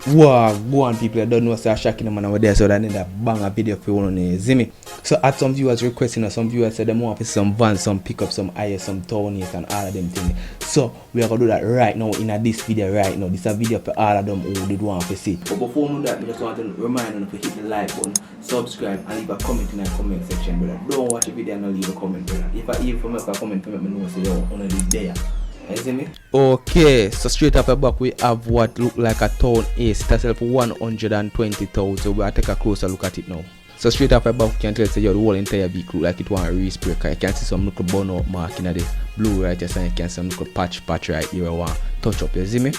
Wow, go on people, I don't know start shocking them over there, so that need a banger video for one on me. So at some viewers requesting or some viewers said them want for some vans, some pickup, some Hiace, some Townies and all of them things. So we are gonna do that right now in this video right now. This is a video for all of them who did want to see. But before we do that, I just want to remind you to hit the like button, subscribe and leave a comment in the comment section, brother. Don't watch the video and not leave a comment, brother. If I even make a comment, let me know say yo, on this there. Okay, so straight up the back we have what look like a Town Hiace. That's for 120,000. We'll take a closer look at it now. So straight up the back you can tell say yo, the whole entire vehicle look like it want a respray. You can see some little burn out mark in the blue right here, so you can see some little patch right here want touch up. You see me?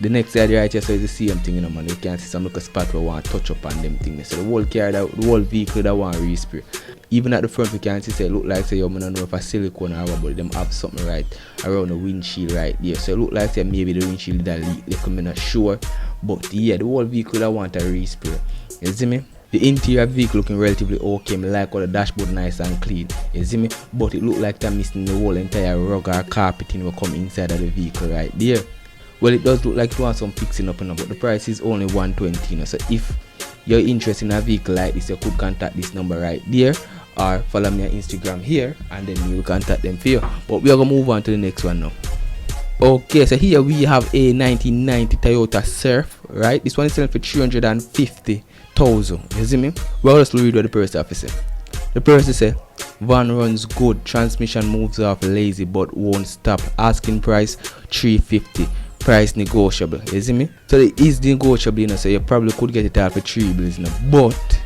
The next side right here so is the same thing, you know, man. You can see some little spot where want touch up on them things. So the whole car, the whole vehicle that want respray. Even at the front you can see say look like say yo, I don't know if a silicone or what, but them have something right around the windshield right there. So it look like say maybe the windshield that leak, I'm not sure. But yeah, the whole vehicle that want a respray. You see me? The interior vehicle looking relatively okay. I like all the dashboard nice and clean. You see me? But it look like they're missing the whole entire rug or carpeting will come inside of the vehicle right there. Well, it does look like it wants some fixing up, but the price is only 120. You know? So if you're interested in a vehicle like this, you could contact this number right there or follow me on Instagram here and then you will contact them for you. But we are going to move on to the next one now. Okay, so here we have a 1990 Toyota Surf, right? This one is selling for 350,000. You see me? Well, let's read what the person have to say. The person say, van runs good, transmission moves off lazy but won't stop. Asking price 350. Price negotiable. You see me? So it is negotiable, you know, so you probably could get it out for 3 bills, you know. But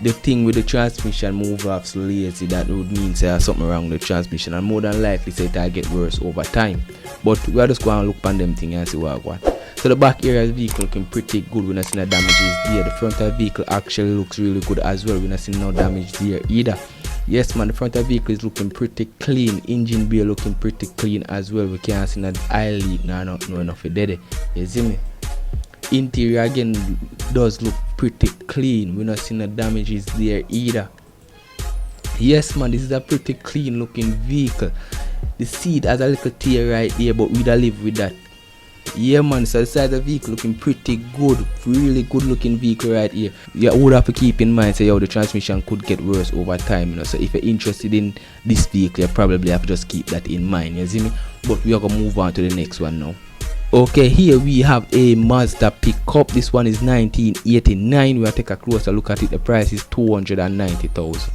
the thing with the transmission move off so lazy, that would mean say something wrong with the transmission, and more than likely say it'll get worse over time. But we are just going to look on them thing and see what I want. So the back area of the vehicle looking pretty good. We're not seeing no damages there. The front of the vehicle actually looks really good as well. We're not seeing no damage there either. Yes man, the front of the vehicle is looking pretty clean. Engine bay looking pretty clean as well. We can't see no oil leak, no enough of dead. You see me? Interior again does look pretty clean. We're not seeing no damages there either. Yes man, this is a pretty clean looking vehicle. The seat has a little tear right here, but we don't live with that. Yeah man, so the side of the vehicle looking pretty good. Really good looking vehicle right here. You would have to keep in mind say yo, the transmission could get worse over time, you know. So if you're interested in this vehicle, you probably have to just keep that in mind, you see me? But we are gonna move on to the next one now. Okay, here we have a Mazda pickup. This one is 1989. We'll take a closer look at it. The price is 290,000.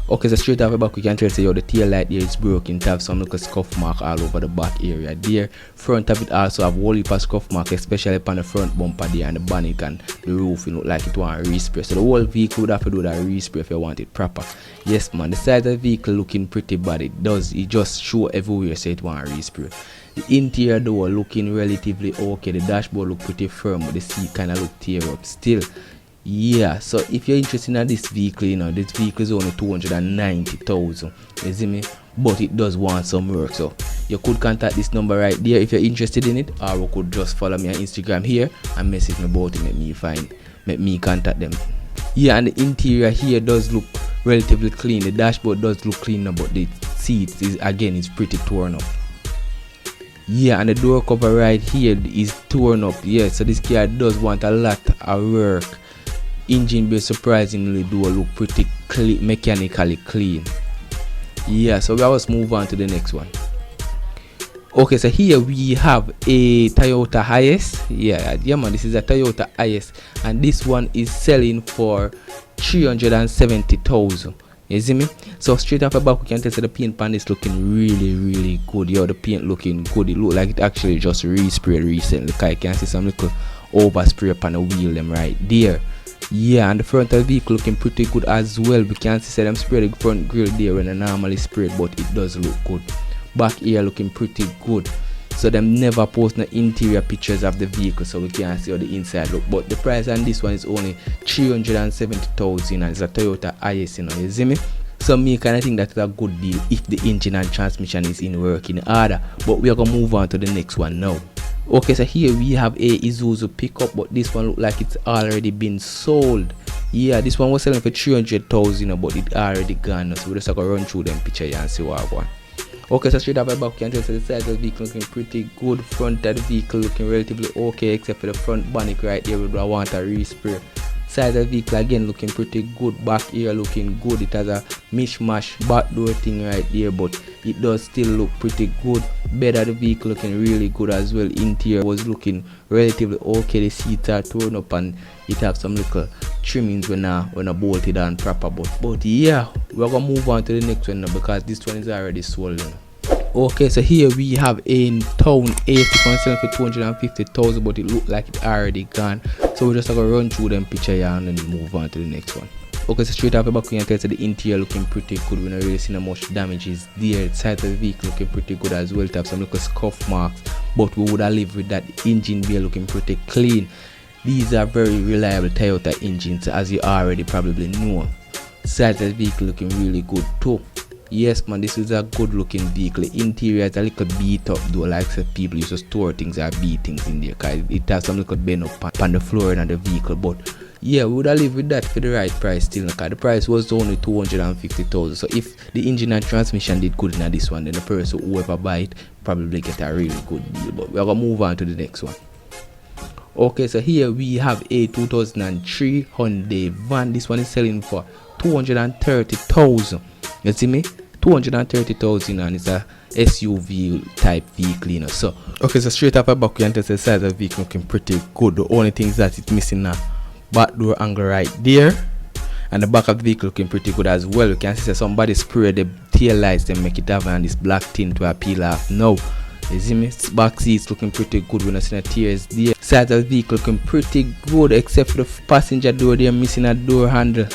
Okay, so straight off the back we can tell say yo, the tail light here is broken. It have some little scuff mark all over the back area there. Front of it also have whole heap of scuff mark, especially upon the front bumper there and the bonnet and the roof. You look like it want a respray. So the whole vehicle would have to do that respray if you want it proper. Yes man, the side of the vehicle looking pretty bad. It just show everywhere say it want a respray. The interior door looking relatively okay. The dashboard look pretty firm, but the seat kind of look tear up still. Yeah, so if you're interested in this vehicle, you know, this vehicle is only 290,000. You see me? But it does want some work. So you could contact this number right there if you're interested in it, or you could just follow me on Instagram here and message me about it. Make me contact them. Yeah, and the interior here does look relatively clean. The dashboard does look clean, but the seat is pretty torn up. Yeah, and the door cover right here is torn up. Yeah, so this car does want a lot of work. Engine bay surprisingly do look pretty clean, mechanically clean. Yeah, so we always move on to the next one. Okay, so here we have a Toyota Hiace. Yeah man, this is a Toyota Hiace, and this one is selling for 370,000. You see me? So straight off the back we can tell the paint pan is looking really good. Yo, the paint looking good. It look like it actually just resprayed recently. I can see some little overspray upon the wheel them right there. Yeah, and the front of the vehicle looking pretty good as well. We can see them spray the front grille there when they normally sprayed, but it does look good. Back here looking pretty good. So them never post the interior pictures of the vehicle, so we can see how the inside look. But the price on this one is only 370,000, and it's a Toyota Hiace, you know. You see me? So me kind of think that's a good deal if the engine and transmission is in working order. But we are gonna move on to the next one now. Okay, so here we have a Isuzu pickup, but this one look like it's already been sold. Yeah, this one was selling for 300,000, but it already gone. So we just gonna run through them picture and see what I want. Okay, so straight up at back, you can tell the side of the vehicle looking pretty good. Front of the vehicle looking relatively okay, except for the front bonnet right there with the water respray. Side of the vehicle again looking pretty good. Back here looking good. It has a mishmash back door thing right there, but it does still look pretty good. Bed of the vehicle looking really good as well. Interior was looking relatively okay. The seats are torn up and it have some little trimmings when I bolted on proper, but yeah, we're gonna move on to the next one now because this one is already sold now. Okay, so here we have a town Hiace one selling for 250,000, but it looked like it already gone. So we're just gonna run through them picture here and then move on to the next one. Okay, so straight off the back we can tell the interior looking pretty good. We're not really seeing much damages there. The side of the vehicle looking pretty good as well. It have some little scuff marks, but we would have lived with that. Engine bay looking pretty clean. These are very reliable Toyota engines, as you already probably know. Side of the vehicle looking really good too. Yes man, this is a good looking vehicle. The interior is a little beat up though, like some people used to store things or beat things in there, cause it has some little bend up on the floor in the vehicle. But yeah, we would have lived with that for the right price still, cause the price was only 250,000. So if the engine and transmission did good in this one, then the person whoever buy it probably get a really good deal. But we're gonna move on to the next one. Okay, so here we have a 2003 Hyundai van. This one is selling for 230,000. You see me? 230,000, and it's a SUV type vehicle, you know. So okay, so straight up at back, you can tell the size of the vehicle looking pretty good. The only thing is that it's missing a back door angle right there, and the back of the vehicle looking pretty good as well. You can see somebody spray the tail lights, then make it have and this black tint to peel off. No, you see me? Back seats looking pretty good. We're not seeing the tears there. Side of the vehicle looking pretty good, except for the passenger door. They're missing a door handle.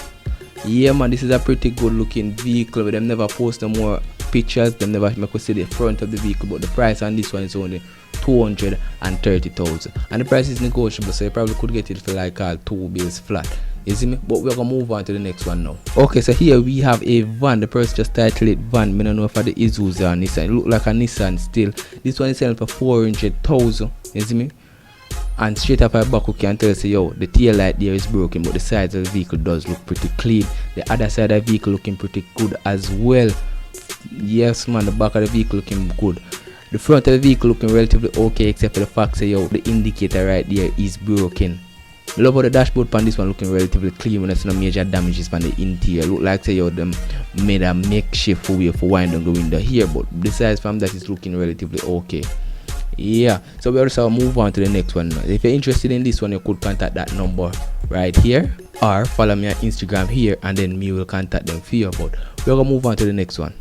Yeah man, this is a pretty good looking vehicle, but them never post no more pictures. Them never make us see the front of the vehicle, but the price on this one is only 230,000, and the price is negotiable, so you probably could get it for like 2 bills flat. You see me? But we're gonna move on to the next one now. Okay, so here we have a van. The person just titled it van. I don't know if it's the Isuzu or Nissan. It look like a Nissan still. This one is selling for 400,000. You see me? And straight up at back, you can tell say yo, the tail light there is broken, but the sides of the vehicle does look pretty clean. The other side of the vehicle looking pretty good as well. Yes man, the back of the vehicle looking good. The front of the vehicle looking relatively okay, except for the fact say yo, the indicator right there is broken. Love how the dashboard on this one looking relatively clean when there's no major damages on the interior. Look like say yo, them made a makeshift way for wind down the window here, but besides from that, it's looking relatively okay. Yeah, so we also move on to the next one. If you're interested in this one, you could contact that number right here, or follow me on Instagram here, and then me will contact them for you. But we're gonna move on to the next one.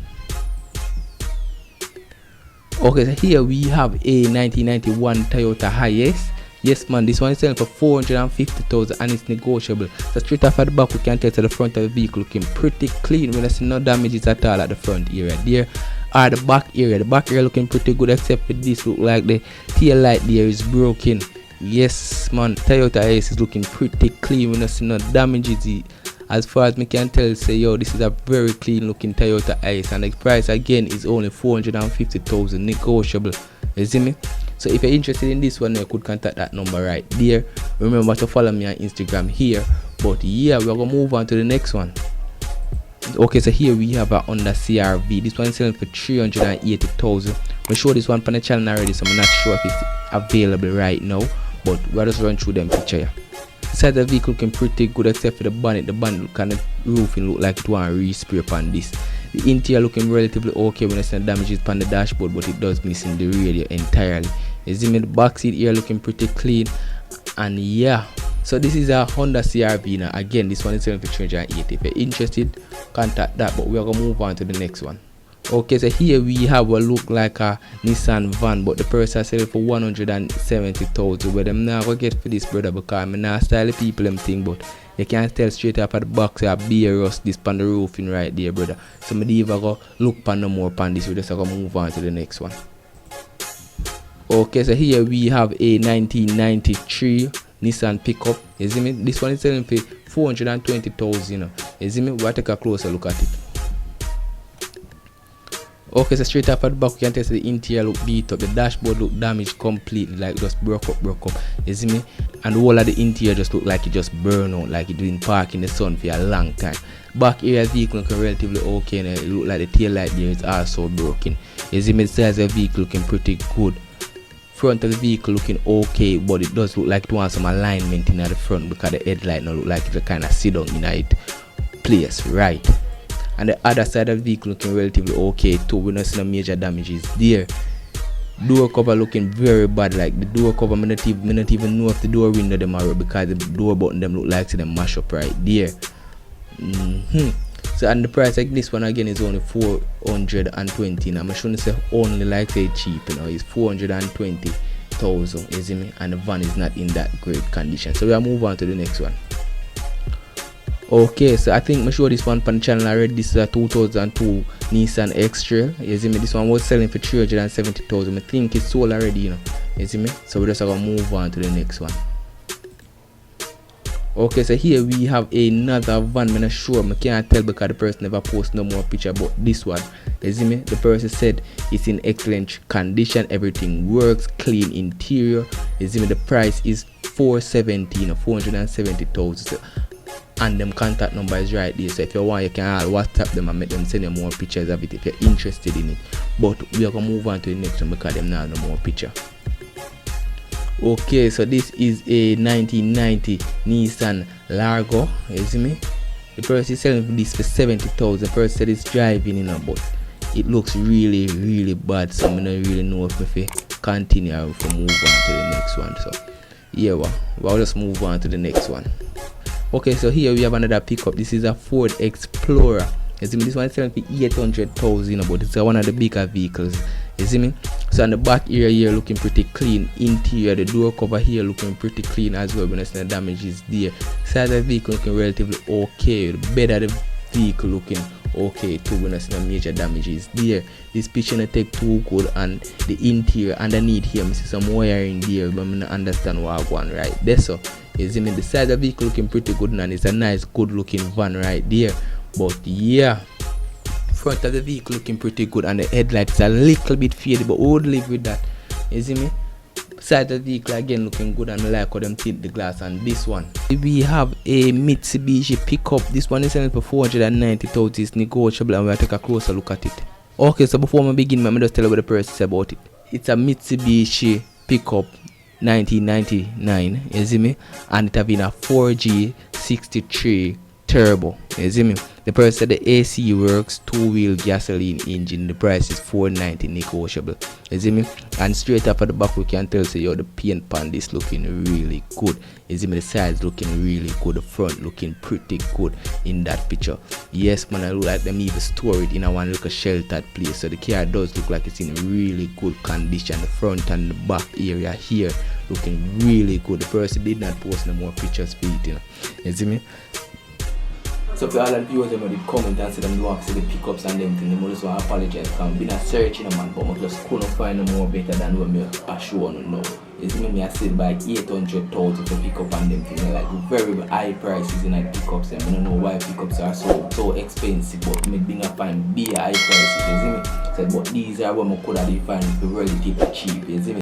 Okay, so here we have a 1991 Toyota Hiace. Yes man, this one is selling for 450,000 and it's negotiable. So straight off at the back, we can tell to the front of the vehicle looking pretty clean. We don't see no damages at all at the front area there. Or the back area looking pretty good, except for this look like the tail light there is broken. Yes man, Toyota Hiace is looking pretty clean. We don't see no damages. As far as me can tell, say yo, this is a very clean looking Toyota Hiace, and the price again is only 450,000, negotiable. You see me? So if you're interested in this one, you could contact that number right there. Remember to follow me on Instagram here. But yeah, we're gonna move on to the next one. Okay, so here we have a Honda CR-V. This one is selling for 380,000. We show this one on the channel already, so I'm not sure if it's available right now, but we'll just run through them picture here. The side of the vehicle looking pretty good, except for the bonnet. The bonnet kind of roofing look like it want to respray upon this. The interior looking relatively okay when there's no damages on the dashboard, but it does missing the radio entirely. You see me, the back seat here looking pretty clean, and yeah. So this is a Honda CR-V now. Again, this one is selling for 380. If you're interested, contact that. But we're gonna move on to the next one. Okay, so here we have what look like a Nissan van, but the person selling for 170,000. But them not gonna get for this, brother, because I'm not style the people them thing, but you can't tell straight up at the box a beer rust this pan the roofing right there, brother. So me even go look pan no more pan this. We just gonna move on to the next one. Okay, so here we have a 1993 Nissan pickup. You see me? This one is selling for 420,000. You know? You see me? We'll take a closer look at it. Okay, so straight up at the back, you can tell the interior look beat up, the dashboard look damaged completely, like just broke up. You see me? And the whole of the interior just look like it just burn out, like it been parked in the sun for a long time. Back area vehicle looking relatively okay, and it look like the tail light there is also broken. You see me, the size of the vehicle looking pretty good. Front of the vehicle looking okay, but it does look like it wants some alignment in the front because the headlight now look like it kind of sit down in it place, right? And the other side of the vehicle looking relatively okay too. We don't see no major damages there. Door cover looking very bad. Like the door cover, me not even know if the door window them are because the door button them look like them mash up right there. So and the price like this one again is only 420. Now I'm shouldn't say only like say cheap, you know, it's 420,000, you see me, and the van is not in that great condition. So we'll move on to the next one. Okay, so I think I show this one on the channel already. This is a 2002 Nissan X-Trail. You see me, this one was selling for 370,000. I think it's sold already, you know. You see me? So we're just gonna move on to the next one. Okay, so here we have another van. I'm not sure, I can't tell because the person never post no more picture about this one. You see me? The person said it's in excellent condition, everything works, clean interior. You see me? The price is 470,000. So, and them contact number is right there, so if you want you can WhatsApp them and make them send you more pictures of it if you're interested in it. But we are gonna move on to the next one because them now no more picture. Okay, so this is a 1990 Nissan Largo. You see me? The person is selling this for 70,000. The person said it's driving, you know, but it looks really bad, so I don't really know if we continue or if we move on to the next one. So yeah, we'll just move on to the next one. Okay, so here we have another pickup. This is a Ford Explorer. You see me? This one is selling for 800,000, you know, but it's one of the bigger vehicles. You see me? So on the back area here looking pretty clean. Interior, the door cover here looking pretty clean as well. When I see the damage is there. Size of the vehicle looking relatively okay. The bed of the vehicle looking okay too. When I see the major damages there. This picture not take too good, and the interior underneath here, I see some wiring there, but I don't understand what I want right there. So you see me, the size of the vehicle looking pretty good, and it's a nice good looking van right there. But yeah, front of the vehicle looking pretty good, and the headlight is a little bit faded, but we would live with that. You see me? Side of the vehicle again looking good, and I like how them tint the glass on this one. We have a Mitsubishi pickup. This one is selling for 490,000. It's negotiable, and we'll take a closer look at it. Okay, so before we begin, let me just tell you what the price is about it. It's a Mitsubishi pickup 1999, you see me, and it have been a 4G63 turbo, you see me. The price said the AC works, 2-wheel gasoline engine. The price is 490 negotiable, you see me. And straight up at the back we can tell say yo, the paint pan this looking really good, you see me. The sides looking really good, the front looking pretty good in that picture. Yes man, I look like them even store it in a one little sheltered place, so the car does look like it's in really good condition. The front and the back area here looking really good. The person did not post no more pictures for it, you see me. So for all the viewers them did comment and say them don't want to see the pickups and them things, I just want to apologize because I've been searching man, but I just couldn't find no more better than what I show on now. You see me, I said by 800,000 for pickup and them things, like very high prices in like pickups, and I don't know why pickups are so expensive, but I think I find big high prices, you see me. So, but these are what I could have find relatively cheap, you see me.